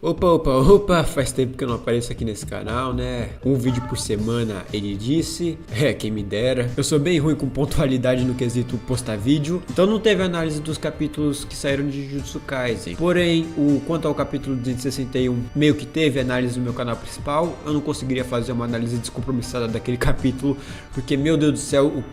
Opa, opa, opa, faz tempo que eu não apareço aqui nesse canal, né? Um vídeo por semana, ele disse. Quem me dera. Eu sou bem ruim com pontualidade no quesito postar vídeo, então não teve análise dos capítulos que saíram de Jujutsu Kaisen. Porém, quanto ao capítulo 261, meio que teve análise no meu canal principal. Eu não conseguiria fazer uma análise descompromissada daquele capítulo, porque, meu Deus do céu,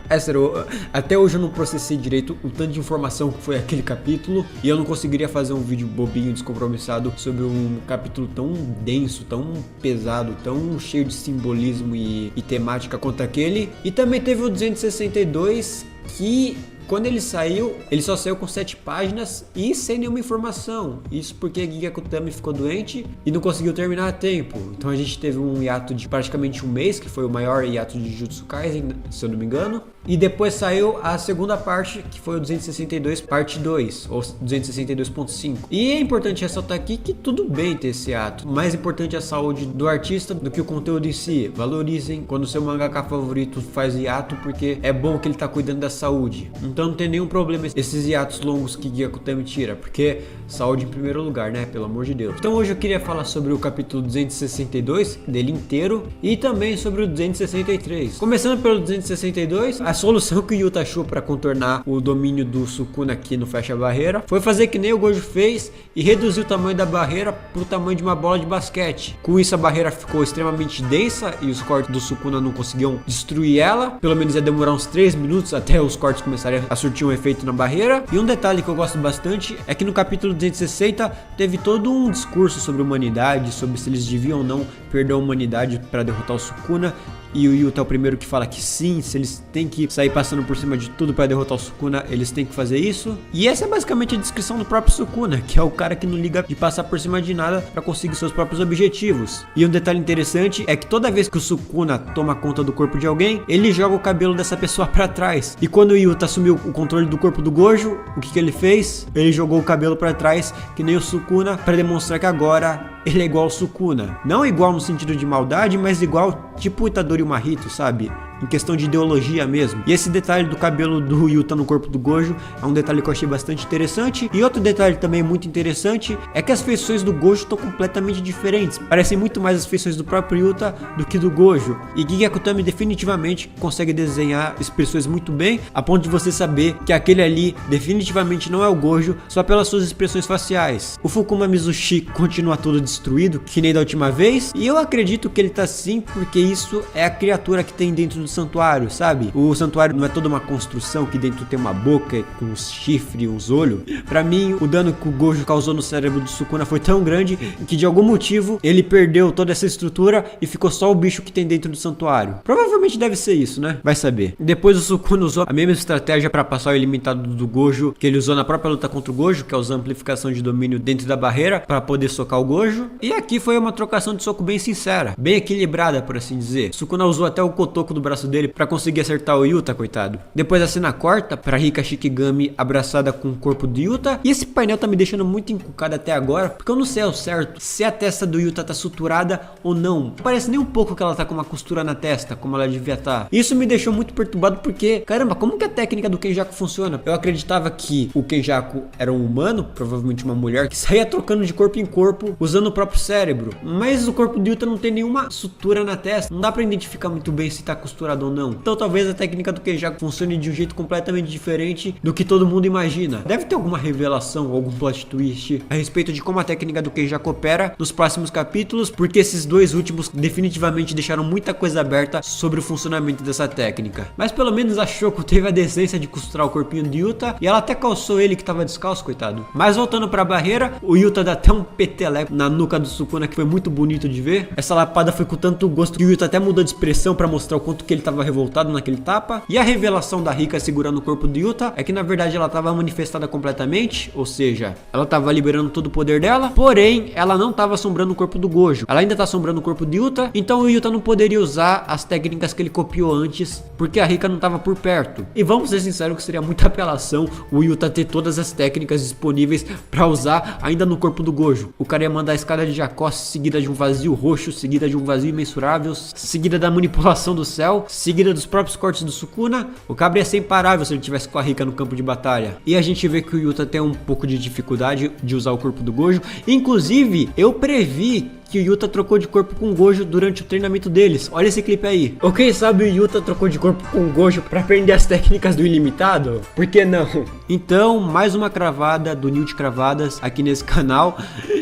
até hoje eu não processei direito o tanto de informação que foi aquele capítulo, e eu não conseguiria fazer um vídeo bobinho, descompromissado sobre um capítulo tão denso, tão pesado, tão cheio de simbolismo e temática quanto aquele. E também teve o 262, que quando ele saiu, ele só saiu com 7 páginas e sem nenhuma informação. Isso porque Giga Kutami ficou doente e não conseguiu terminar a tempo. Então a gente teve um hiato de praticamente um mês, que foi o maior hiato de Jujutsu Kaisen, se eu não me engano. E depois saiu a segunda parte, que foi o 262 parte 2, ou 262.5. E é importante ressaltar aqui que tudo bem ter esse hiato. O mais importante é a saúde do artista do que o conteúdo em si. Valorizem quando o seu mangaka favorito faz hiato, porque é bom que ele tá cuidando da saúde. Então não tem nenhum problema esses hiatos longos que Giga Kutami tira, porque saúde em primeiro lugar, né? Pelo amor de Deus. Então hoje eu queria falar sobre o capítulo 262, dele inteiro, e também sobre o 263. Começando pelo 262, a solução que o Yuta achou para contornar o domínio do Sukuna aqui no Fecha Barreira foi fazer que nem o Gojo fez e reduzir o tamanho da barreira para o tamanho de uma bola de basquete. Com isso a barreira ficou extremamente densa e os cortes do Sukuna não conseguiam destruir ela. Pelo menos ia demorar uns 3 minutos até os cortes começarem a surtir um efeito na barreira. E um detalhe que eu gosto bastante é que no capítulo 260 teve todo um discurso sobre humanidade, sobre se eles deviam ou não perder a humanidade para derrotar o Sukuna. E o Yuta é o primeiro que fala que sim, se eles têm que sair passando por cima de tudo para derrotar o Sukuna, eles têm que fazer isso. E essa é basicamente a descrição do próprio Sukuna, que é o cara que não liga de passar por cima de nada para conseguir seus próprios objetivos. E um detalhe interessante é que toda vez que o Sukuna toma conta do corpo de alguém, ele joga o cabelo dessa pessoa para trás. E quando o Yuta assumiu o controle do corpo do Gojo, o que ele fez? Ele jogou o cabelo para trás, que nem o Sukuna, para demonstrar que agora ele é igual ao Sukuna. Não igual no sentido de maldade, mas igual tipo o Itadori Mahito, sabe? Em questão de ideologia mesmo. E esse detalhe do cabelo do Yuta no corpo do Gojo é um detalhe que eu achei bastante interessante. E outro detalhe também muito interessante é que as feições do Gojo estão completamente diferentes. Parecem muito mais as feições do próprio Yuta do que do Gojo. E Giga Kutami definitivamente consegue desenhar expressões muito bem, a ponto de você saber que aquele ali definitivamente não é o Gojo, só pelas suas expressões faciais. O Fukuma Mizushi continua todo destruído, que nem da última vez. E eu acredito que ele tá assim porque isso é a criatura que tem dentro do santuário, sabe? O santuário não é toda uma construção que dentro tem uma boca com uns chifres, uns olhos. Pra mim, o dano que o Gojo causou no cérebro do Sukuna foi tão grande que de algum motivo ele perdeu toda essa estrutura e ficou só o bicho que tem dentro do santuário. Provavelmente deve ser isso, né? Vai saber. Depois o Sukuna usou a mesma estratégia pra passar o ilimitado do Gojo que ele usou na própria luta contra o Gojo, que é usar amplificação de domínio dentro da barreira pra poder socar o Gojo. E aqui foi uma trocação de soco bem sincera, bem equilibrada, por assim dizer. Sukuna usou até o cotoco do braço dele para conseguir acertar o Yuta, coitado. Depois a cena corta para Rika Shikigami abraçada com o corpo do Yuta. E esse painel tá me deixando muito encucado até agora, porque eu não sei ao certo se a testa do Yuta tá suturada ou não. Não parece nem um pouco que ela tá com uma costura na testa, como ela devia estar. Isso me deixou muito perturbado porque, caramba, como que a técnica do Kenjaku funciona? Eu acreditava que o Kenjaku era um humano, provavelmente uma mulher, que saía trocando de corpo em corpo, usando o próprio cérebro. Mas o corpo do Yuta não tem nenhuma sutura na testa. Não dá pra identificar muito bem se tá costurado ou não. Então talvez a técnica do Kenjaku funcione de um jeito completamente diferente do que todo mundo imagina. Deve ter alguma revelação, algum plot twist a respeito de como a técnica do Kenjaku opera nos próximos capítulos, porque esses dois últimos definitivamente deixaram muita coisa aberta sobre o funcionamento dessa técnica. Mas pelo menos a Shoko teve a decência de costurar o corpinho do Yuta e ela até calçou ele que tava descalço, coitado. Mas voltando pra barreira, o Yuta dá até um peteleco na nuca do Sukuna que foi muito bonito de ver. Essa lapada foi com tanto gosto que o Yuta até mudou de expressão pra mostrar o quanto que ele tava revoltado naquele tapa. E a revelação da Rika segurando o corpo do Yuta é que na verdade ela tava manifestada completamente, ou seja, ela tava liberando todo o poder dela, porém ela não tava assombrando o corpo do Gojo. Ela ainda tá assombrando o corpo do Yuta, então o Yuta não poderia usar as técnicas que ele copiou antes, porque a Rika não tava por perto. E vamos ser sinceros que seria muita apelação o Yuta ter todas as técnicas disponíveis pra usar ainda no corpo do Gojo. O cara ia mandar a escada de Jacó seguida de um vazio roxo, seguida de um vazio imensurável, seguida da manipulação do céu, seguida dos próprios cortes do Sukuna. O cabra ia ser imparável se ele tivesse com a Rika no campo de batalha. E a gente vê que o Yuta tem um pouco de dificuldade de usar o corpo do Gojo. Inclusive, eu previ que o Yuta trocou de corpo com o Gojo durante o treinamento deles. Olha esse clipe aí. Ou quem sabe o Yuta trocou de corpo com o Gojo pra aprender as técnicas do ilimitado? Por que não? Então, mais uma cravada do Nil de Cravadas aqui nesse canal.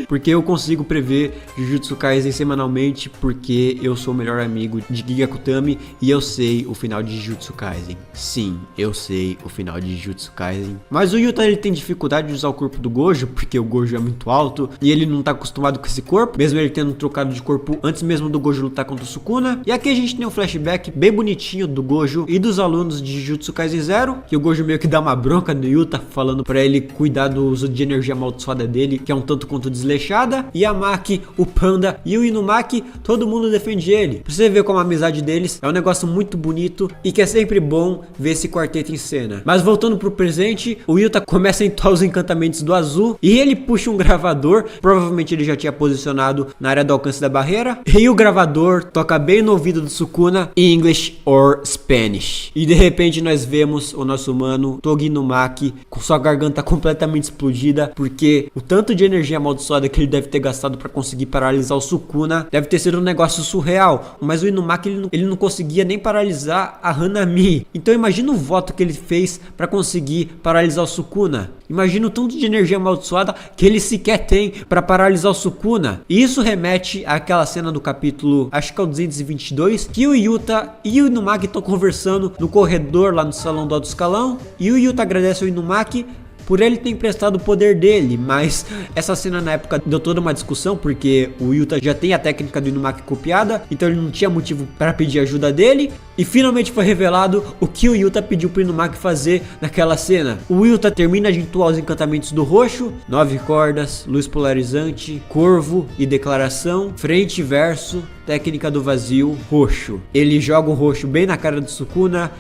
Porque eu consigo prever Jujutsu Kaisen semanalmente, porque eu sou o melhor amigo de Giga Kutami e eu sei o final de Jujutsu Kaisen. Sim, eu sei o final de Jujutsu Kaisen. Mas o Yuta, ele tem dificuldade de usar o corpo do Gojo, porque o Gojo é muito alto e ele não tá acostumado com esse corpo, mesmo ele tendo trocado de corpo antes mesmo do Gojo lutar contra o Sukuna. E aqui a gente tem um flashback bem bonitinho do Gojo e dos alunos de Jujutsu Kaisen Zero, que o Gojo meio que dá uma bronca no Yuta, falando pra ele cuidar do uso de energia amaldiçoada dele, que é um tanto quanto desleixada. E a Maki, o Panda e o Inumaki, todo mundo defende ele. Pra você ver como a amizade deles é um negócio muito bonito e que é sempre bom ver esse quarteto em cena. Mas voltando pro presente, o Yuta começa a entoar os encantamentos do Azul e ele puxa um gravador, provavelmente ele já tinha posicionado na área do alcance da barreira, e o gravador toca bem no ouvido do Sukuna, English or Spanish. E de repente nós vemos o nosso mano Togi Inumaki com sua garganta completamente explodida, porque o tanto de energia amaldiçoada que ele deve ter gastado para conseguir paralisar o Sukuna deve ter sido um negócio surreal. Mas o Inumaki ele não conseguia nem paralisar a Hanami. Então imagina o voto que ele fez para conseguir paralisar o Sukuna. Imagina o tanto de energia amaldiçoada que ele sequer tem para paralisar o Sukuna. E isso remete àquela cena do capítulo, acho que é o 222, que o Yuta e o Inumaki estão conversando no corredor lá no salão do alto escalão. E o Yuta agradece ao Inumaki por ele ter emprestado o poder dele, mas essa cena na época deu toda uma discussão, porque o Yuta já tem a técnica do Inumaki copiada, então ele não tinha motivo para pedir ajuda dele, e finalmente foi revelado o que o Yuta pediu pro Inumaki fazer naquela cena. O Yuta termina de entoar os encantamentos do roxo, 9 cordas, luz polarizante, corvo e declaração, frente e verso, técnica do vazio, roxo. Ele joga o roxo bem na cara do Sukuna.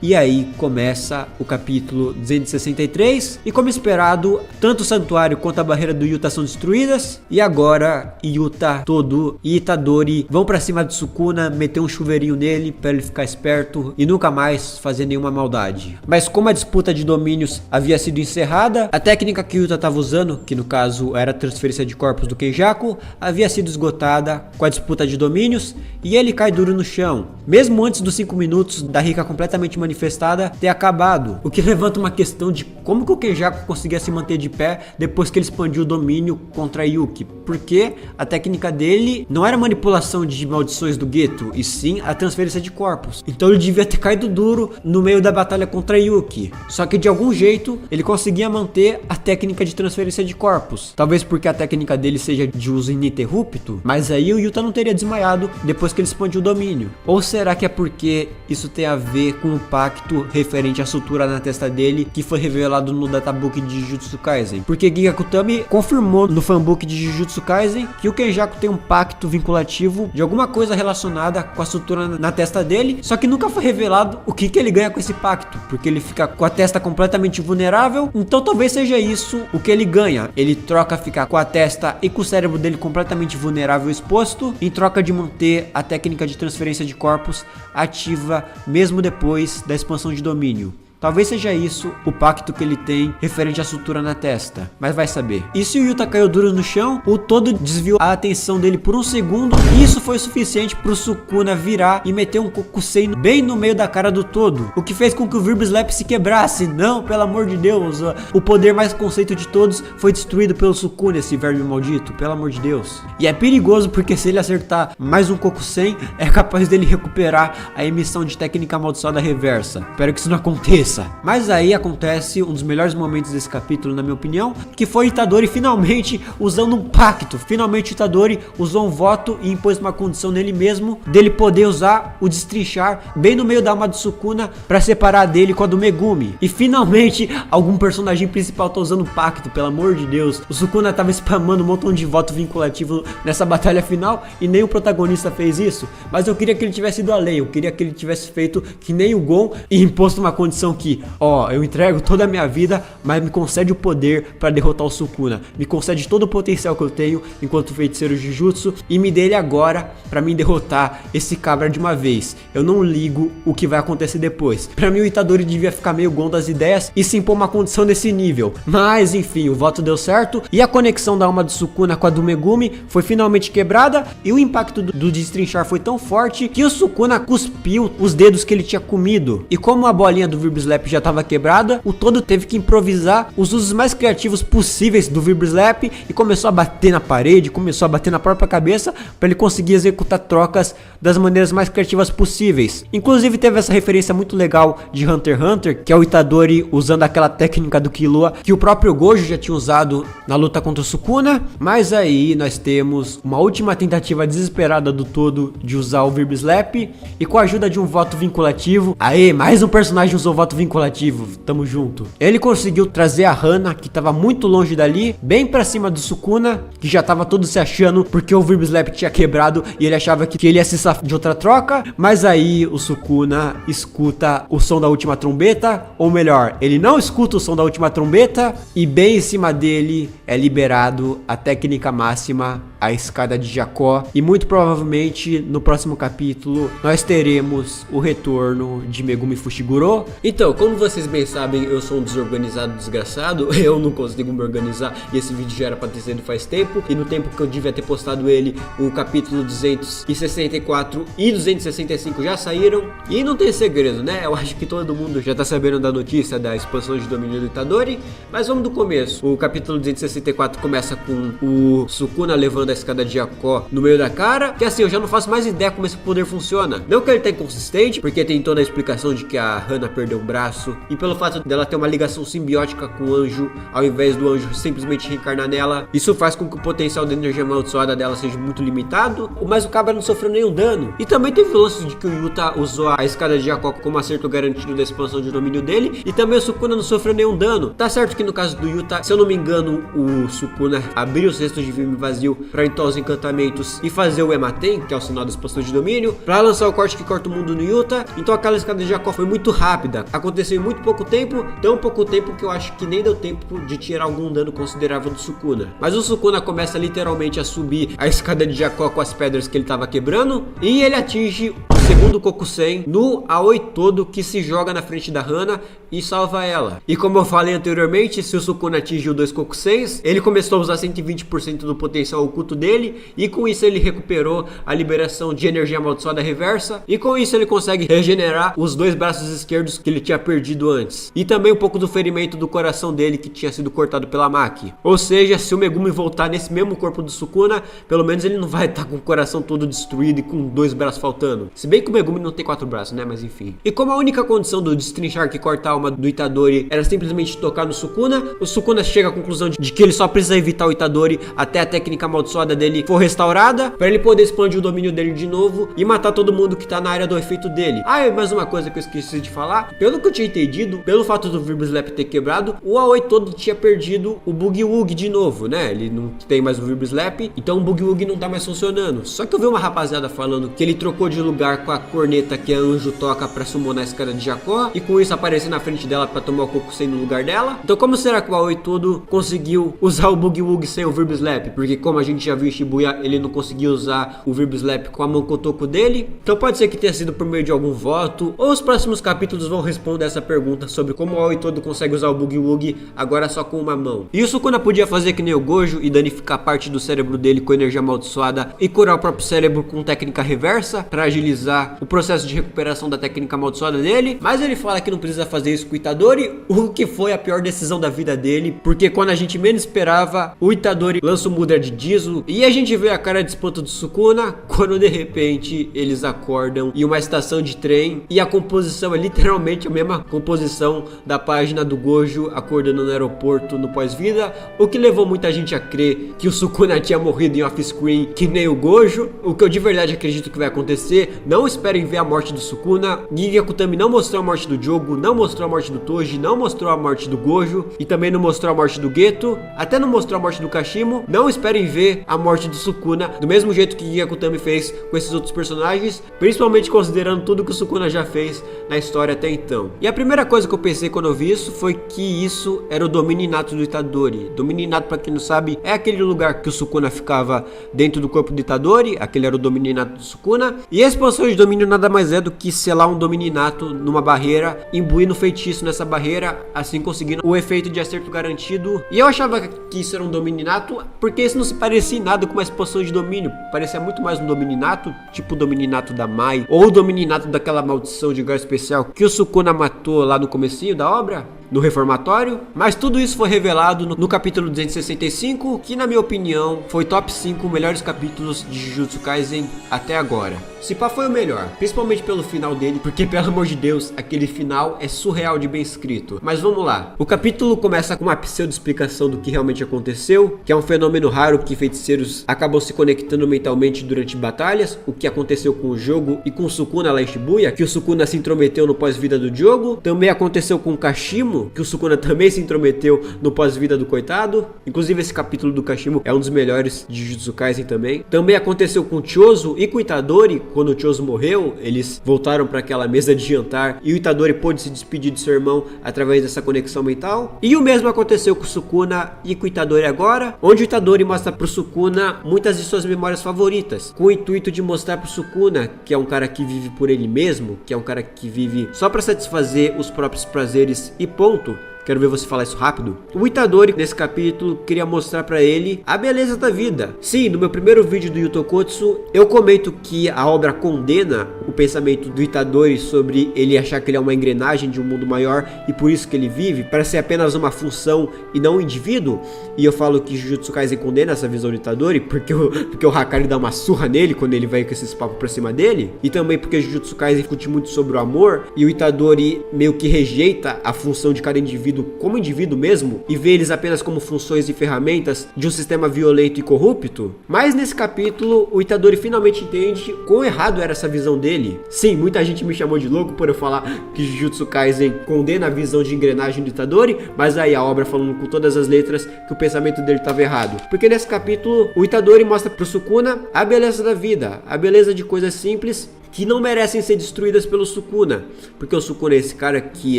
E aí começa o capítulo 263 e, como esperado, tanto o santuário quanto a barreira do Yuta são destruídas. E agora Yuta, Todo e Itadori vão pra cima de Sukuna, meter um chuveirinho nele pra ele ficar esperto e nunca mais fazer nenhuma maldade. Mas como a disputa de domínios havia sido encerrada, a técnica que Yuta estava usando, que no caso era a transferência de corpos do Kenjaku, havia sido esgotada com a disputa de domínios e ele cai duro no chão, mesmo antes dos 5 minutos da Rika completamente manifestada ter acabado, o que levanta uma questão de como que o Kenjaku conseguia se manter de pé depois que ele expandiu o domínio contra Yuki, porque a técnica dele não era manipulação de maldições do Geto, e sim a transferência de corpos. Então ele devia ter caído duro no meio da batalha contra Yuki, só que de algum jeito ele conseguia manter a técnica de transferência de corpos, talvez porque a técnica dele seja de uso ininterrupto, mas aí o Yuta não teria desmaiado depois que ele expandiu o domínio. Ou será que é porque isso tem a ver com o pacto referente à sutura na testa dele que foi revelado no databook de Jujutsu Kaisen? Porque Giga Kutami confirmou no fanbook de Jujutsu Kaisen que o Kenjaku tem um pacto vinculativo de alguma coisa relacionada com a sutura na testa dele, só que nunca foi revelado o que ele ganha com esse pacto, porque ele fica com a testa completamente vulnerável. Então talvez seja isso o que ele ganha. Ele troca ficar com a testa e com o cérebro dele completamente vulnerável exposto, em troca de manter a técnica de transferência de corpos ativa mesmo depois da expansão de domínio. Talvez seja isso o pacto que ele tem referente à sutura na testa, mas vai saber. E se o Yuta caiu duro no chão, o Todo desviou a atenção dele por um segundo, e isso foi o suficiente pro Sukuna virar e meter um Kokusei bem no meio da cara do Todo, o que fez com que o Virb Slap se quebrasse. Não, pelo amor de Deus, o poder mais conceito de todos foi destruído pelo Sukuna, esse verme maldito, pelo amor de Deus. E é perigoso porque se ele acertar mais um Kokusei, é capaz dele recuperar a emissão de técnica amaldiçoada reversa. Espero que isso não aconteça. Mas aí acontece um dos melhores momentos desse capítulo, na minha opinião, que foi Itadori finalmente usando um pacto. Finalmente Itadori usou um voto e impôs uma condição nele mesmo, dele poder usar o destrinchar bem no meio da alma do Sukuna pra separar dele com a do Megumi. E finalmente algum personagem principal tá usando o pacto, pelo amor de Deus. O Sukuna tava spamando um montão de voto vinculativo nessa batalha final e nem o protagonista fez isso. Mas eu queria que ele tivesse ido além, eu queria que ele tivesse feito que nem o Gon e imposto uma condição que, ó, eu entrego toda a minha vida, mas me concede o poder pra derrotar o Sukuna. Me concede todo o potencial que eu tenho enquanto feiticeiro Jujutsu e me dê ele agora pra mim derrotar esse cabra de uma vez. Eu não ligo o que vai acontecer depois. Pra mim o Itadori devia ficar meio gon das ideias e se impor uma condição desse nível. Mas enfim, o voto deu certo e a conexão da alma do Sukuna com a do Megumi foi finalmente quebrada e o impacto do destrinchar foi tão forte que o Sukuna cuspiu os dedos que ele tinha comido. E como a bolinha do Virb Slap já estava quebrada, o todo teve que improvisar os usos mais criativos possíveis do Virb Slap e começou a bater na parede, começou a bater na própria cabeça para ele conseguir executar trocas das maneiras mais criativas possíveis. Inclusive teve essa referência muito legal de Hunter x Hunter, que é o Itadori usando aquela técnica do Killua que o próprio Gojo já tinha usado na luta contra o Sukuna. Mas aí nós temos uma última tentativa desesperada do todo de usar o Virb Slap e com a ajuda de um voto vinculativo, aê, mais um personagem usou voto vinculativo, tamo junto. Ele conseguiu trazer a Hana, que tava muito longe dali, bem pra cima do Sukuna, que já tava todo se achando porque o Virb Slap tinha quebrado e ele achava que ele ia se safar de outra troca. Mas aí o Sukuna escuta o som da última trombeta, ou melhor, ele não escuta o som da última trombeta e bem em cima dele é liberado a técnica máxima, a escada de Jacó, e muito provavelmente no próximo capítulo nós teremos o retorno de Megumi Fushiguro. Então, como vocês bem sabem, eu sou um desorganizado desgraçado, eu não consigo me organizar e esse vídeo já era pra ter sido faz tempo, e no tempo que eu devia ter postado ele, o capítulo 264 e 265 já saíram, e não tem segredo, né? Eu acho que todo mundo já tá sabendo da notícia da expansão de domínio do Itadori, mas vamos do começo. O capítulo 264 começa com o Sukuna levando a escada de Jacó no meio da cara, que assim, eu já não faço mais ideia como esse poder funciona. Não que ele tá inconsistente, porque tem toda a explicação de que a Hana perdeu um braço, e pelo fato dela ter uma ligação simbiótica com o anjo, ao invés do anjo simplesmente reencarnar nela, isso faz com que o potencial da energia amaldiçoada dela seja muito limitado, mas o cabra não sofreu nenhum dano. E também teve o lance de que o Yuta usou a escada de Jacó como acerto garantido da expansão de domínio dele, e também o Sukuna não sofreu nenhum dano. Tá certo que no caso do Yuta, se eu não me engano, o Sukuna abriu o cesto de Vime vazio pra entoar os encantamentos e fazer o Ematen, que é o sinal da expansão de domínio, pra lançar o corte que corta o mundo no Yuta. Então aquela escada de Jacó foi muito rápida, aconteceu em muito pouco tempo, tão pouco tempo que eu acho que nem deu tempo de tirar algum dano considerável do Sukuna. Mas o Sukuna começa literalmente a subir a escada de Jacó com as pedras que ele tava quebrando, e ele atinge o segundo Kokusen no Aoi todo, que se joga na frente da Hana e salva ela. E como eu falei anteriormente, se o Sukuna atingiu 2 Kokusens, ele começou a usar 120% do potencial oculto dele, e com isso ele recuperou a liberação de energia amaldiçoada reversa, e com isso ele consegue regenerar os 2 braços esquerdos que ele tinha perdido antes, e também um pouco do ferimento do coração dele que tinha sido cortado pela Maki. Ou seja, se o Megumi voltar nesse mesmo corpo do Sukuna, pelo menos ele não vai estar com o coração todo destruído e com 2 braços faltando. Se bem que o Megumi não tem 4 braços, né? Mas enfim. E como a única condição do destrinchar que corta a alma do Itadori era simplesmente tocar no Sukuna, o Sukuna chega à conclusão de que ele só precisa evitar o Itadori até a técnica amaldiçoada dele for restaurada, para ele poder expandir o domínio dele de novo e matar todo mundo que tá na área do efeito dele. Ah, e mais uma coisa que eu esqueci de falar, pelo que eu tinha entendido, pelo fato do Virb Slap ter quebrado, o Aoi todo tinha perdido o Boogie Woogie de novo, né? Ele não tem mais o Virb Slap, então o Boogie Woogie não tá mais funcionando. Só que eu vi uma rapaziada falando que ele trocou de lugar com a corneta que a Anjo toca pra summonar a escada de Jacó, e com isso aparecer na frente dela pra tomar o Kokusei no lugar dela. Então como será que o Aoi todo conseguiu usar o Boogie Woogie sem o Virb Slap? Porque como a gente já viu em Shibuya, ele não conseguiu usar o Virb Slap com a mão Kotoku dele. Então pode ser que tenha sido por meio de algum voto, ou os próximos capítulos vão responder essa pergunta sobre como o Aoi todo consegue usar o Boogie Woogie agora só com uma mão. E o Sukuna podia fazer que nem o Gojo e danificar parte do cérebro dele com energia amaldiçoada e curar o próprio cérebro com técnica reversa para agilizar o processo de recuperação da técnica amaldiçoada dele, mas ele fala que não precisa fazer isso com o Itadori, o que foi a pior decisão da vida dele, porque quando a gente menos esperava, o Itadori lança o Mudra de Jizo e a gente vê a cara de espanto do Sukuna quando de repente eles acordam em uma estação de trem, e a composição é literalmente a mesma composição da página do Gojo acordando no aeroporto no pós-vida, o que levou muita gente a crer que o Sukuna tinha morrido em off-screen que nem o Gojo, o que eu de verdade acredito que vai acontecer. Não esperem ver a morte do Sukuna. Gigi Akutami não mostrou a morte do Jogo, não mostrou a morte do Toji, não mostrou a morte do Gojo e também não mostrou a morte do Geto, até não mostrou a morte do Kashimo. Não esperem ver a morte do Sukuna do mesmo jeito que Gyakutami fez com esses outros personagens, principalmente considerando tudo que o Sukuna já fez na história até então. E a primeira coisa que eu pensei quando eu vi isso foi que isso era o domínio inato do Itadori. Domínio inato, pra quem não sabe, é aquele lugar que o Sukuna ficava dentro do corpo do Itadori, aquele era o domínio inato do Sukuna. E a expansão de domínio nada mais é do que selar um domínio inato numa barreira, imbuir no feitiço nessa barreira, assim conseguindo o efeito de acerto garantido. E eu achava que isso era um domínio inato, porque isso não se parecia em nada com uma expansão de domínio. Parecia muito mais um domínio inato, tipo o domínio inato da Mai, ou o domínio inato daquela maldição de lugar especial que o Sukuna matou lá no comecinho da obra, no reformatório. Mas tudo isso foi revelado no capítulo 265, que na minha opinião foi top 5 melhores capítulos de Jujutsu Kaisen até agora. Se pá, foi o melhor, principalmente pelo final dele, porque pelo amor de Deus, aquele final é surreal de bem escrito. Mas vamos lá, o capítulo começa com uma pseudo explicação do que realmente aconteceu, que é um fenômeno raro que feiticeiros acabam se conectando mentalmente durante batalhas, o que aconteceu com o Jogo e com o Sukuna lá em Shibuya, que o Sukuna se intrometeu no pós-vida do Jogo. Também aconteceu com o Kashimo, que o Sukuna também se intrometeu no pós-vida do coitado. Inclusive esse capítulo do Kashimo é um dos melhores de Jujutsu Kaisen também. Também aconteceu com o Chozo e com o Itadori. Quando o Chozo morreu, eles voltaram para aquela mesa de jantar e o Itadori pôde se despedir de seu irmão através dessa conexão mental. E o mesmo aconteceu com o Sukuna e com o Itadori agora, onde o Itadori mostra pro Sukuna muitas de suas memórias favoritas, com o intuito de mostrar pro Sukuna que é um cara que vive por ele mesmo, que é um cara que vive só para satisfazer os próprios prazeres e ponto. Quero ver você falar isso rápido. O Itadori, nesse capítulo, queria mostrar pra ele a beleza da vida. Sim, no meu primeiro vídeo do Yutokotsu, eu comento que a obra condena o pensamento do Itadori sobre ele achar que ele é uma engrenagem de um mundo maior e por isso que ele vive, para ser apenas uma função e não um indivíduo. E eu falo que Jujutsu Kaisen condena essa visão do Itadori, porque o Hakari dá uma surra nele quando ele vai com esses papos pra cima dele. E também porque Jujutsu Kaisen discute muito sobre o amor, e o Itadori meio que rejeita a função de cada indivíduo como indivíduo mesmo e vê eles apenas como funções e ferramentas de um sistema violento e corrupto. Mas nesse capítulo o Itadori finalmente entende quão errado era essa visão dele. Sim, muita gente me chamou de louco por eu falar que Jujutsu Kaisen condena a visão de engrenagem do Itadori, mas aí a obra falando com todas as letras que o pensamento dele estava errado. Porque nesse capítulo o Itadori mostra pro Sukuna a beleza da vida, a beleza de coisas simples que não merecem ser destruídas pelo Sukuna, porque o Sukuna é esse cara que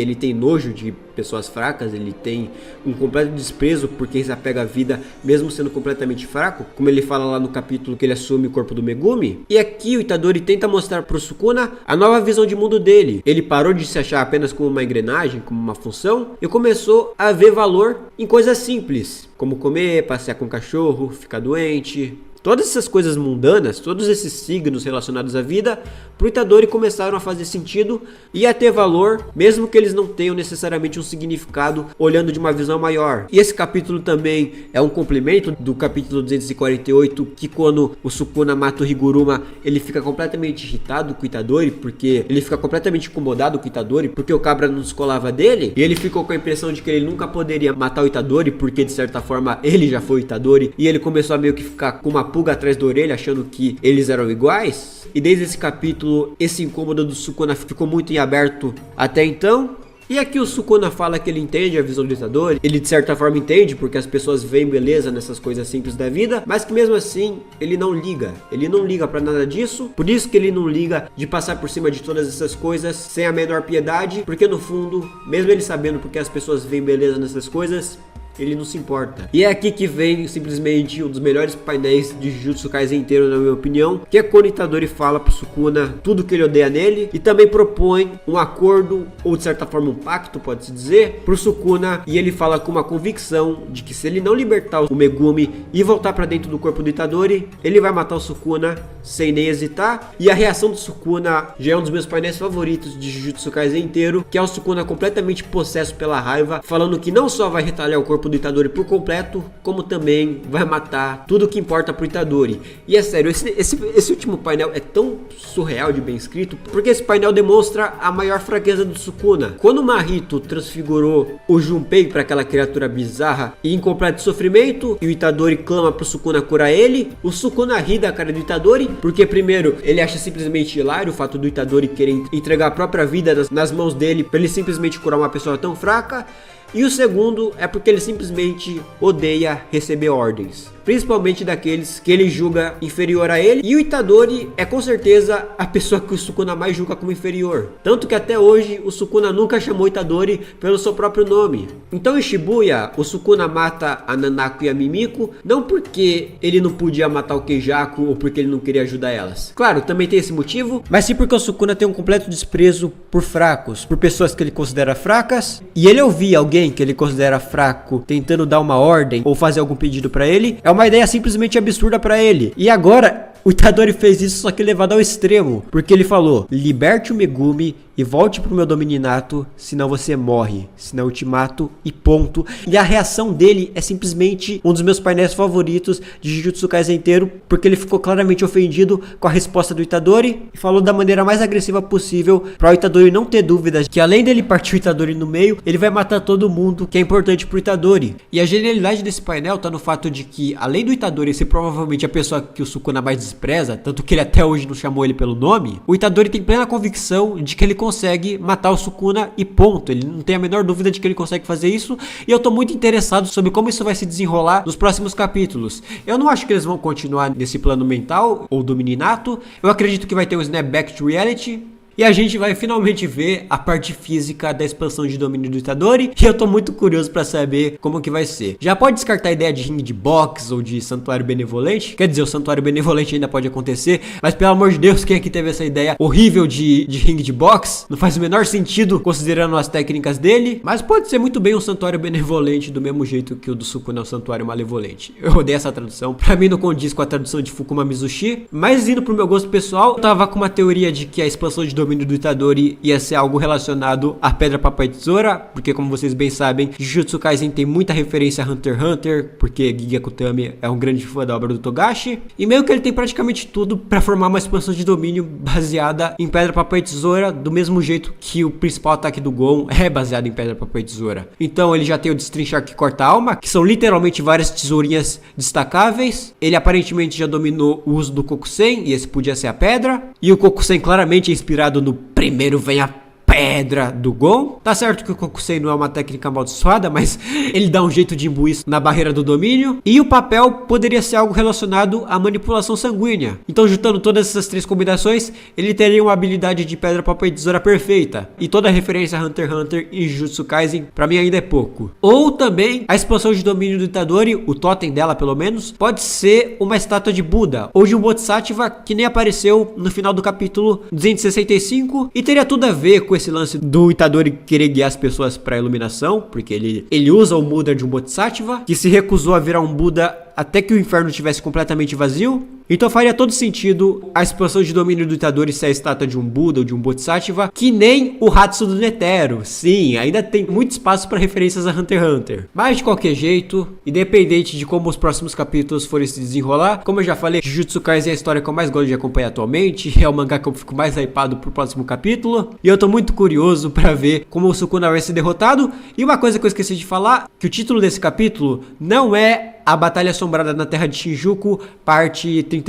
ele tem nojo de pessoas fracas, ele tem um completo desprezo por quem se apega à vida mesmo sendo completamente fraco, como ele fala lá no capítulo que ele assume o corpo do Megumi. E aqui o Itadori tenta mostrar pro Sukuna a nova visão de mundo dele. Ele parou de se achar apenas como uma engrenagem, como uma função, e começou a ver valor em coisas simples, como comer, passear com o cachorro, ficar doente. Todas essas coisas mundanas, todos esses signos relacionados à vida, pro Itadori começaram a fazer sentido e a ter valor, mesmo que eles não tenham necessariamente um significado olhando de uma visão maior. E esse capítulo também é um complemento do capítulo 248, que quando o Sukuna mata o Higuruma, ele fica completamente irritado com o Itadori, porque ele fica completamente incomodado com o Itadori, porque o cabra não descolava dele, e ele ficou com a impressão de que ele nunca poderia matar o Itadori, porque de certa forma ele já foi o Itadori, e ele começou a meio que ficar com uma pulga atrás da orelha, achando que eles eram iguais. E desde esse capítulo, esse incômodo do Sukuna ficou muito em aberto até então. E aqui o Sukuna fala que ele entende a visão do Itadori, ele de certa forma entende porque as pessoas veem beleza nessas coisas simples da vida, mas que mesmo assim ele não liga pra nada disso. Por isso que ele não liga de passar por cima de todas essas coisas sem a menor piedade, porque no fundo, mesmo ele sabendo porque as pessoas veem beleza nessas coisas, ele não se importa. E é aqui que vem simplesmente um dos melhores painéis de Jujutsu Kaisen inteiro, na minha opinião, que é quando Itadori fala pro Sukuna tudo que ele odeia nele e também propõe um acordo, ou de certa forma um pacto, pode-se dizer, pro Sukuna, e ele fala com uma convicção de que se ele não libertar o Megumi e voltar pra dentro do corpo do Itadori, ele vai matar o Sukuna sem nem hesitar. E a reação do Sukuna já é um dos meus painéis favoritos de Jujutsu Kaisen inteiro, que é o Sukuna completamente possesso pela raiva, falando que não só vai retalhar o corpo do Itadori por completo, como também vai matar tudo que importa pro Itadori. E é sério, esse último painel é tão surreal de bem escrito, porque esse painel demonstra a maior fraqueza do Sukuna. Quando o Mahito transfigurou o Junpei para aquela criatura bizarra e em completo sofrimento, e o Itadori clama pro Sukuna curar ele, o Sukuna ri da cara do Itadori, porque primeiro, ele acha simplesmente hilário o fato do Itadori querer entregar a própria vida nas mãos dele pra ele simplesmente curar uma pessoa tão fraca. E o segundo é porque ele simplesmente odeia receber ordens, principalmente daqueles que ele julga inferior a ele. E o Itadori é com certeza a pessoa que o Sukuna mais julga como inferior, tanto que até hoje o Sukuna nunca chamou Itadori pelo seu próprio nome. Então em Shibuya, o Sukuna mata a Nanako e a Mimiko, não porque ele não podia matar o Keijaku ou porque ele não queria ajudar elas. Claro, também tem esse motivo, mas sim porque o Sukuna tem um completo desprezo por fracos, por pessoas que ele considera fracas. E ele ouvir alguém que ele considera fraco tentando dar uma ordem ou fazer algum pedido pra ele é uma ideia simplesmente absurda pra ele. E agora o Itadori fez isso, só que levado ao extremo, porque ele falou: liberte o Megumi e volte pro meu Domininato, senão você morre, senão eu te mato e ponto. E a reação dele é simplesmente um dos meus painéis favoritos de Jujutsu Kaisen inteiro, porque ele ficou claramente ofendido com a resposta do Itadori e falou da maneira mais agressiva possível para o Itadori não ter dúvidas que além dele partir o Itadori no meio, ele vai matar todo mundo que é importante pro Itadori. E a genialidade desse painel tá no fato de que, além do Itadori ser provavelmente a pessoa que o Sukuna mais despreza, tanto que ele até hoje não chamou ele pelo nome, o Itadori tem plena convicção de que ele consegue matar o Sukuna e ponto. Ele não tem a menor dúvida de que ele consegue fazer isso, e eu tô muito interessado sobre como isso vai se desenrolar nos próximos capítulos. Eu não acho que eles vão continuar nesse plano mental ou do Mininato. Eu acredito que vai ter um snapback to reality e a gente vai finalmente ver a parte física da expansão de domínio do Itadori, e eu tô muito curioso pra saber como que vai ser. Já pode descartar a ideia de ringue de boxe ou de santuário benevolente, quer dizer, o santuário benevolente ainda pode acontecer, mas pelo amor de Deus, quem aqui teve essa ideia horrível de ringue de boxe? Não faz o menor sentido considerando as técnicas dele, mas pode ser muito bem um santuário benevolente do mesmo jeito que o do Sukuna é um santuário malevolente. Eu odeio essa tradução, pra mim não condiz com a tradução de Fukuma Mizushi, mas indo pro meu gosto pessoal, eu tava com uma teoria de que a expansão de domínio do Itadori ia ser algo relacionado à Pedra, Papel e Tesoura, porque como vocês bem sabem, Jujutsu Kaisen tem muita referência a Hunter x Hunter, porque Giga Kutami é um grande fã da obra do Togashi, e meio que ele tem praticamente tudo pra formar uma expansão de domínio baseada em Pedra, Papel e Tesoura, do mesmo jeito que o principal ataque do Gon é baseado em Pedra, Papel e Tesoura. Então ele já tem o Destrinchar que corta a alma, que são literalmente várias tesourinhas destacáveis. Ele aparentemente já dominou o uso do Kokusen, e esse podia ser a pedra, e o Kokusen claramente é inspirado no primeiro vem a pedra do Gon. Tá certo que o Kokusei não é uma técnica amaldiçoada, mas ele dá um jeito de imbuir isso na barreira do domínio. E o papel poderia ser algo relacionado à manipulação sanguínea. Então, juntando todas essas três combinações, ele teria uma habilidade de pedra, papel e tesoura perfeita. E toda a referência a Hunter x Hunter e Jujutsu Kaisen, pra mim ainda é pouco. Ou também, a expansão de domínio do Itadori, o totem dela pelo menos, pode ser uma estátua de Buda, ou de um Bodhisattva que nem apareceu no final do capítulo 265, e teria tudo a ver com esse lance do Itadori querer guiar as pessoas para a iluminação, porque ele usa o Buda de um Bodhisattva, que se recusou a virar um Buda até que o inferno estivesse completamente vazio. Então faria todo sentido a expansão de domínio do Itadori ser a estátua de um Buda ou de um Bodhisattva, que nem o Hatsu do Netero. Sim, ainda tem muito espaço para referências a Hunter x Hunter. Mas de qualquer jeito, independente de como os próximos capítulos forem se desenrolar, como eu já falei, Jujutsu Kaisen é a história que eu mais gosto de acompanhar atualmente, é o mangá que eu fico mais hypado pro próximo capítulo, e eu tô muito curioso para ver como o Sukuna vai ser derrotado. E uma coisa que eu esqueci de falar, que o título desse capítulo não é A Batalha Assombrada na Terra de Shinjuku, parte 38.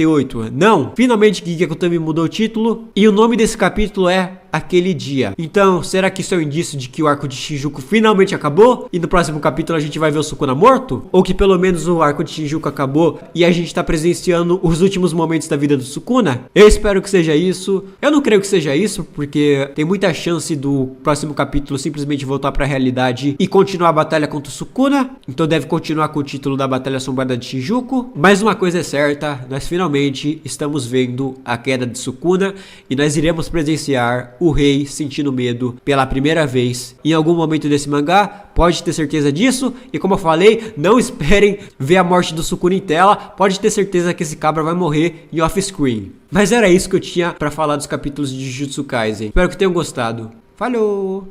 Não, finalmente Giga Kutami mudou o título, e o nome desse capítulo é Aquele Dia. Então, será que isso é um indício de que o arco de Shinjuku finalmente acabou? E no próximo capítulo a gente vai ver o Sukuna morto? Ou que pelo menos o arco de Shinjuku acabou e a gente tá presenciando os últimos momentos da vida do Sukuna? Eu espero que seja isso. Eu não creio que seja isso, porque tem muita chance do próximo capítulo simplesmente voltar pra realidade e continuar a batalha contra o Sukuna. Então deve continuar com o título da Batalha Assombrada de Shinjuku. Mas uma coisa é certa, nós finalmente estamos vendo a queda de Sukuna e nós iremos presenciar o rei sentindo medo pela primeira vez em algum momento desse mangá. Pode ter certeza disso. E como eu falei, não esperem ver a morte do Sukuna em tela. Pode ter certeza que esse cabra vai morrer em off-screen. Mas era isso que eu tinha pra falar dos capítulos de Jujutsu Kaisen. Espero que tenham gostado. Falou!